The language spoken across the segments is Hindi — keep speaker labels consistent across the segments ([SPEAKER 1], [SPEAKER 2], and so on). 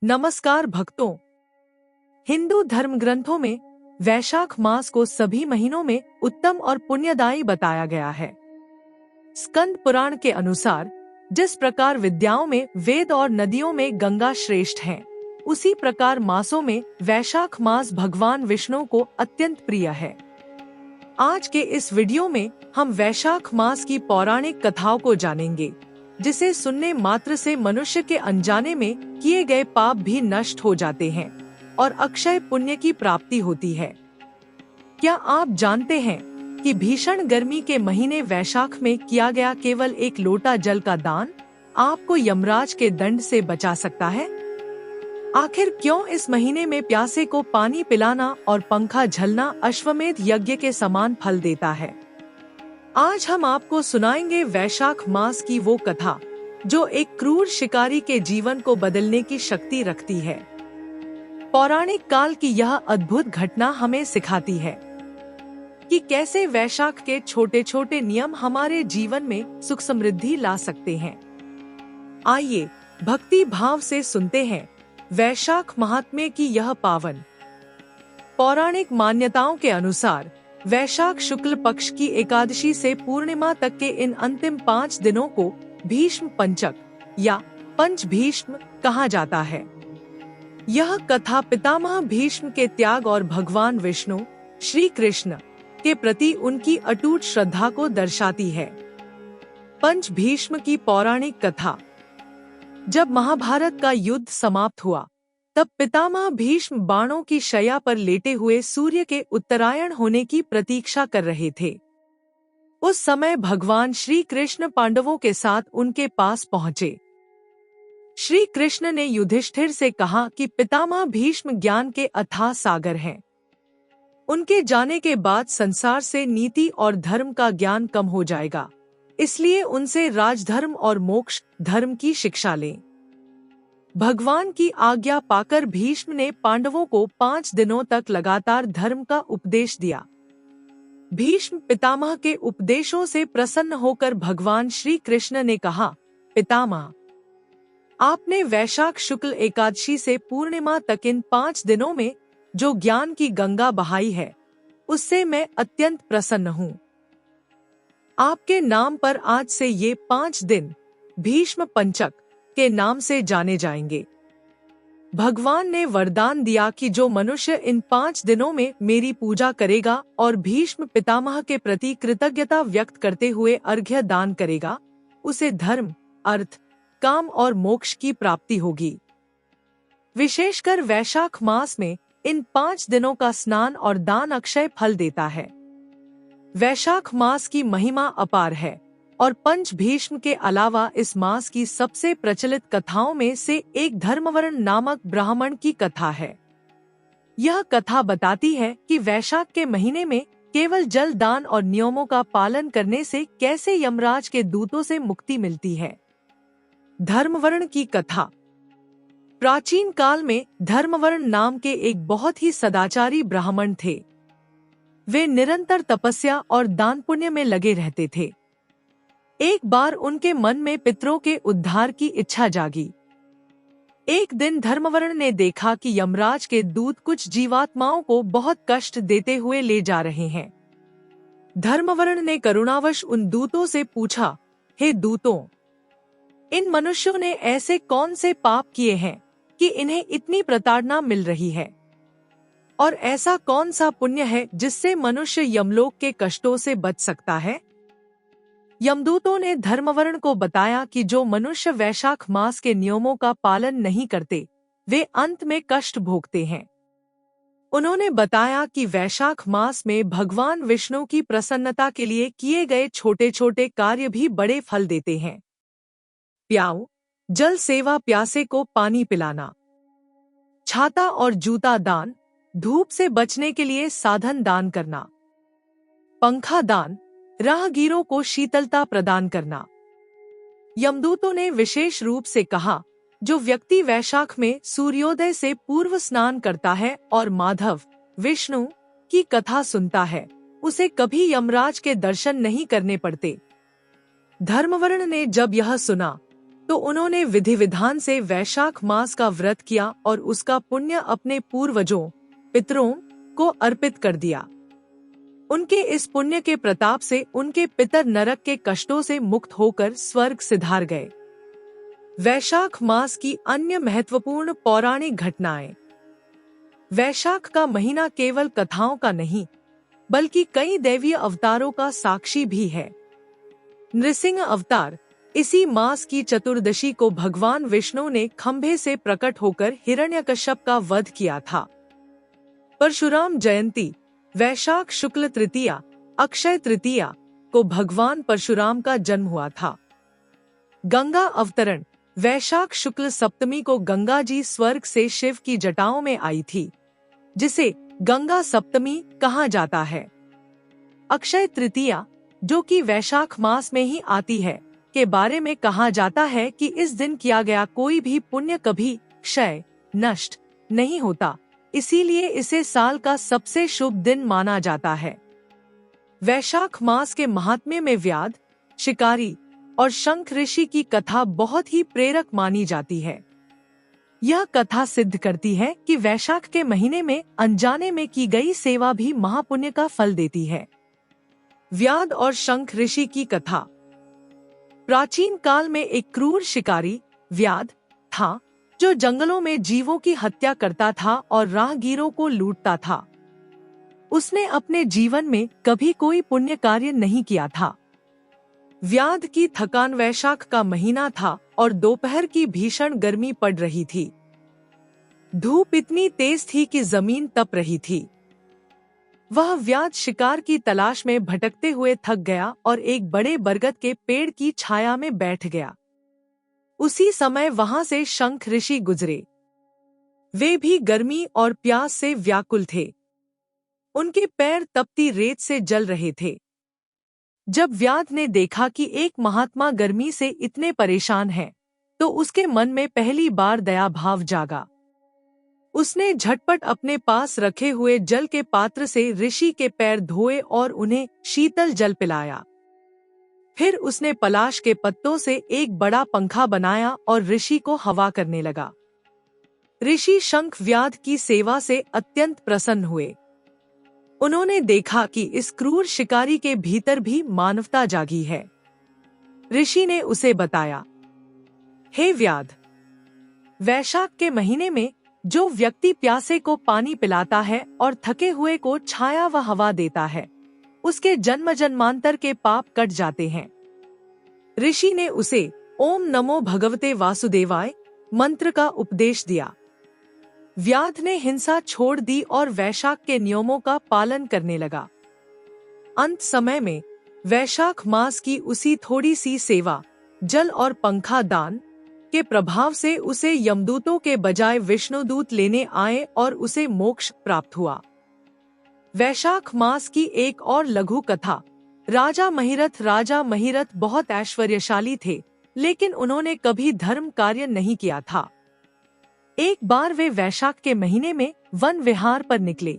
[SPEAKER 1] नमस्कार भक्तों। हिंदू धर्म ग्रंथों में वैशाख मास को सभी महीनों में उत्तम और पुण्यदायी बताया गया है। स्कंद पुराण के अनुसार जिस प्रकार विद्याओं में वेद और नदियों में गंगा श्रेष्ठ हैं, उसी प्रकार मासों में वैशाख मास भगवान विष्णु को अत्यंत प्रिय है। आज के इस वीडियो में हम वैशाख मास की पौराणिक कथाओं को जानेंगे, जिसे सुनने मात्र से मनुष्य के अनजाने में किए गए पाप भी नष्ट हो जाते हैं और अक्षय पुण्य की प्राप्ति होती है। क्या आप जानते हैं कि भीषण गर्मी के महीने वैशाख में किया गया केवल एक लोटा जल का दान आपको यमराज के दंड से बचा सकता है? आखिर क्यों इस महीने में प्यासे को पानी पिलाना और पंखा झलना अश्वमेध यज्ञ के समान फल देता है? आज हम आपको सुनाएंगे वैशाख मास की वो कथा जो एक क्रूर शिकारी के जीवन को बदलने की शक्ति रखती है। पौराणिक काल की यह अद्भुत घटना हमें सिखाती है कि कैसे वैशाख के छोटे छोटे नियम हमारे जीवन में सुख समृद्धि ला सकते हैं। आइए भक्ति भाव से सुनते हैं वैशाख महात्म्य की यह पावन। पौराणिक मान्यताओं के अनुसार वैशाख शुक्ल पक्ष की एकादशी से पूर्णिमा तक के इन अंतिम 5 दिनों को भीष्म पंचक या पंच भीष्म कहा जाता है। यह कथा पितामह भीष्म के त्याग और भगवान विष्णु श्री कृष्ण के प्रति उनकी अटूट श्रद्धा को दर्शाती है। पंच भीष्म की पौराणिक कथा। जब महाभारत का युद्ध समाप्त हुआ, तब पितामह भीष्म बाणों की शैया पर लेटे हुए सूर्य के उत्तरायण होने की प्रतीक्षा कर रहे थे। उस समय भगवान श्री कृष्ण पांडवों के साथ उनके पास पहुंचे। श्री कृष्ण ने युधिष्ठिर से कहा कि पितामह भीष्म ज्ञान के अथाह सागर हैं। उनके जाने के बाद संसार से नीति और धर्म का ज्ञान कम हो जाएगा, इसलिए उनसे राजधर्म और मोक्ष धर्म की शिक्षा लें। भगवान की आज्ञा पाकर भीष्म ने पांडवों को 5 दिनों तक लगातार धर्म का उपदेश दिया। भीष्म पितामह के उपदेशों से प्रसन्न होकर भगवान श्री कृष्ण ने कहा, पितामह, आपने वैशाख शुक्ल एकादशी से पूर्णिमा तक इन 5 दिनों में जो ज्ञान की गंगा बहाई है, उससे मैं अत्यंत प्रसन्न हूँ। आपके नाम पर आज से ये 5 दिन भीष्म पंचक के नाम से जाने जाएंगे। भगवान ने वरदान दिया कि जो मनुष्य इन 5 दिनों में मेरी पूजा करेगा और भीष्म पितामह के प्रति कृतज्ञता व्यक्त करते हुए अर्घ्य दान करेगा, उसे धर्म, अर्थ, काम और मोक्ष की प्राप्ति होगी। विशेषकर वैशाख मास में इन 5 दिनों का स्नान और दान अक्षय फल देता है। वैशाख मास की महिमा अपार है और पंच भीष्म के अलावा इस मास की सबसे प्रचलित कथाओं में से एक धर्मवर्ण नामक ब्राह्मण की कथा है। यह कथा बताती है कि वैशाख के महीने में केवल जल दान और नियमों का पालन करने से कैसे यमराज के दूतों से मुक्ति मिलती है। धर्मवर्ण की कथा। प्राचीन काल में धर्मवर्ण नाम के एक बहुत ही सदाचारी ब्राह्मण थे। वे निरंतर तपस्या और दान पुण्य में लगे रहते थे। एक बार उनके मन में पितरों के उद्धार की इच्छा जागी। एक दिन धर्मवर्ण ने देखा कि यमराज के दूत कुछ जीवात्माओं को बहुत कष्ट देते हुए ले जा रहे हैं। धर्मवर्ण ने करुणावश उन दूतों से पूछा, हे दूतों, इन मनुष्यों ने ऐसे कौन से पाप किए हैं कि इन्हें इतनी प्रताड़ना मिल रही है? और ऐसा कौन सा पुण्य है जिससे मनुष्य यमलोक के कष्टों से बच सकता है? यमदूतों ने धर्मवर्ण को बताया कि जो मनुष्य वैशाख मास के नियमों का पालन नहीं करते, वे अंत में कष्ट भोगते हैं। उन्होंने बताया कि वैशाख मास में भगवान विष्णु की प्रसन्नता के लिए किए गए छोटे छोटे कार्य भी बड़े फल देते हैं। प्याऊ, जल सेवा, प्यासे को पानी पिलाना, छाता और जूता दान, धूप से बचने के लिए साधन दान करना, पंखा दान, राहगीरों को शीतलता प्रदान करना। यमदूतों ने विशेष रूप से कहा, जो व्यक्ति वैशाख में सूर्योदय से पूर्व स्नान करता है और माधव, विष्णु की कथा सुनता है, उसे कभी यमराज के दर्शन नहीं करने पड़ते। धर्मवर्ण ने जब यह सुना, तो उन्होंने विधि विधान से वैशाख मास का व्रत किया और उसका पुण्य अपने पूर्वजों पितरों को अर्पित कर दिया। उनके इस पुण्य के प्रताप से उनके पितर नरक के कष्टों से मुक्त होकर स्वर्ग सिधार गए। वैशाख मास की अन्य महत्वपूर्ण पौराणिक घटनाएं। वैशाख का महीना केवल कथाओं का नहीं बल्कि कई दैवीय अवतारों का साक्षी भी है। नृसिंह अवतार, इसी मास की चतुर्दशी को भगवान विष्णु ने खंभे से प्रकट होकर हिरण्यकश्यप का वध किया था। परशुराम जयंती, वैशाख शुक्ल तृतीया अक्षय तृतीया को भगवान परशुराम का जन्म हुआ था। गंगा अवतरण, वैशाख शुक्ल सप्तमी को गंगा जी स्वर्ग से शिव की जटाओं में आई थी, जिसे गंगा सप्तमी कहा जाता है। अक्षय तृतीया, जो कि वैशाख मास में ही आती है, के बारे में कहा जाता है कि इस दिन किया गया कोई भी पुण्य कभी क्षय नष्ट नहीं होता, इसीलिए इसे साल का सबसे शुभ दिन माना जाता है। वैशाख मास के महात्म्य में व्याध, शिकारी और शंख ऋषि की कथा बहुत ही प्रेरक मानी जाती है। यह कथा सिद्ध करती है कि वैशाख के महीने में अनजाने में की गई सेवा भी महापुण्य का फल देती है। व्याध और शंख ऋषि की कथा। प्राचीन काल में एक क्रूर शिकारी व्याध था, जो जंगलों में जीवों की हत्या करता था और राहगीरों को लूटता था। उसने अपने जीवन में कभी कोई पुण्य कार्य नहीं किया था। व्याध की थकान, वैशाख का महीना था और दोपहर की भीषण गर्मी पड़ रही थी। धूप इतनी तेज थी कि जमीन तप रही थी। वह व्याध शिकार की तलाश में भटकते हुए थक गया और एक बड़े बरगद के पेड़ की छाया में बैठ गया। उसी समय वहां से शंख ऋषि गुजरे। वे भी गर्मी और प्यास से व्याकुल थे। उनके पैर तपती रेत से जल रहे थे। जब व्याध ने देखा कि एक महात्मा गर्मी से इतने परेशान हैं, तो उसके मन में पहली बार दया भाव जागा। उसने झटपट अपने पास रखे हुए जल के पात्र से ऋषि के पैर धोए और उन्हें शीतल जल पिलाया। फिर उसने पलाश के पत्तों से एक बड़ा पंखा बनाया और ऋषि को हवा करने लगा। ऋषि शंख व्याध की सेवा से अत्यंत प्रसन्न हुए। उन्होंने देखा कि इस क्रूर शिकारी के भीतर भी मानवता जागी है। ऋषि ने उसे बताया, हे व्याध, वैशाख के महीने में जो व्यक्ति प्यासे को पानी पिलाता है और थके हुए को छाया व हवा देता है, उसके जन्म जन्मांतर के पाप कट जाते हैं। ऋषि ने उसे ओम नमो भगवते वासुदेवाय मंत्र का उपदेश दिया। व्याध ने हिंसा छोड़ दी और वैशाख के नियमों का पालन करने लगा। अंत समय में वैशाख मास की उसी थोड़ी सी सेवा, जल और पंखा दान के प्रभाव से उसे यमदूतों के बजाय विष्णुदूत लेने आए और उसे मोक्ष प्राप्त हुआ। वैशाख मास की एक और लघु कथा। राजा महिरथ बहुत ऐश्वर्यशाली थे, लेकिन उन्होंने कभी धर्म कार्य नहीं किया था। एक बार वे वैशाख के महीने में वन विहार पर निकले।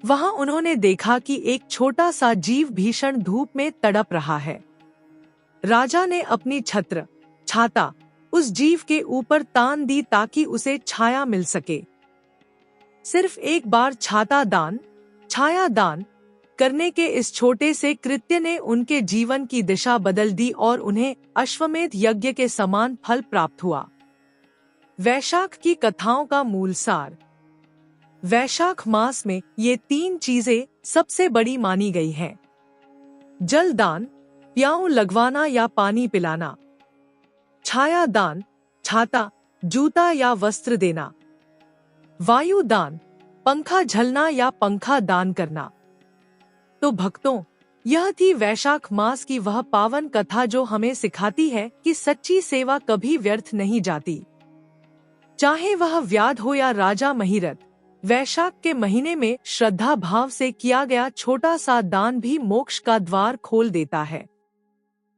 [SPEAKER 1] वहां उन्होंने देखा कि एक छोटा सा जीव भीषण धूप में तड़प रहा है। राजा ने अपनी छाता उस जीव के ऊपर तान दी ताकि उसे छाया मिल सके। सिर्फ एक बार छाया दान करने के इस छोटे से कृत्य ने उनके जीवन की दिशा बदल दी और उन्हें अश्वमेध यज्ञ के समान फल प्राप्त हुआ। वैशाख की कथाओं का मूल सार। वैशाख मास में ये 3 चीजें सबसे बड़ी मानी गई हैं। जल दान, प्याऊ लगवाना या पानी पिलाना। छाया दान, छाता, जूता या वस्त्र देना। वायु दान, पंखा झलना या पंखा दान करना। तो भक्तों, यह थी वैशाख मास की वह पावन कथा जो हमें सिखाती है कि सच्ची सेवा कभी व्यर्थ नहीं जाती। चाहे वह व्याध हो या राजा महिरथ, वैशाख के महीने में श्रद्धा भाव से किया गया छोटा सा दान भी मोक्ष का द्वार खोल देता है।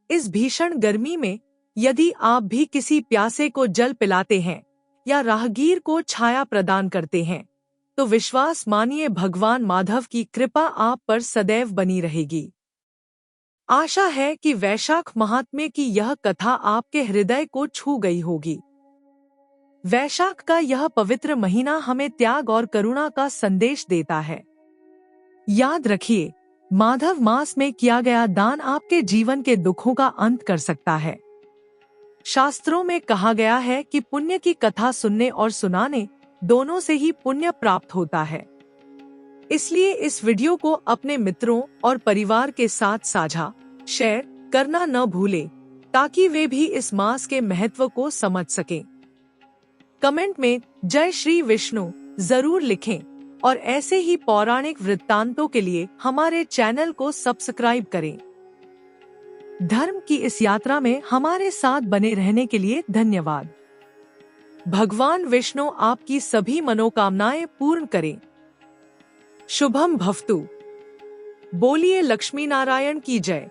[SPEAKER 1] इस भीषण गर्मी में यदि आप भी किसी प्यासे को जल पिलाते हैं या राहगीर को छाया प्रदान करते हैं, तो विश्वास मानिए भगवान माधव की कृपा आप पर सदैव बनी रहेगी। आशा है कि वैशाख महात्म्य की यह कथा आपके हृदय को छू गई होगी। वैशाख का यह पवित्र महीना हमें त्याग और करुणा का संदेश देता है। याद रखिए, माधव मास में किया गया दान आपके जीवन के दुखों का अंत कर सकता है। शास्त्रों में कहा गया है कि पुण्य की कथा सुनने और सुनाने दोनों से ही पुण्य प्राप्त होता है। इसलिए इस वीडियो को अपने मित्रों और परिवार के साथ साझा, शेयर करना न भूलें, ताकि वे भी इस मास के महत्व को समझ सकें। कमेंट में जय श्री विष्णु जरूर लिखें और ऐसे ही पौराणिक वृत्तांतों के लिए हमारे चैनल को सब्सक्राइब करें। धर्म की इस यात्रा में हमारे साथ बने रहने के लिए धन्यवाद। भगवान विष्णु आपकी सभी मनोकामनाएं पूर्ण करें। शुभम भवतु। बोलिए लक्ष्मी नारायण की जय।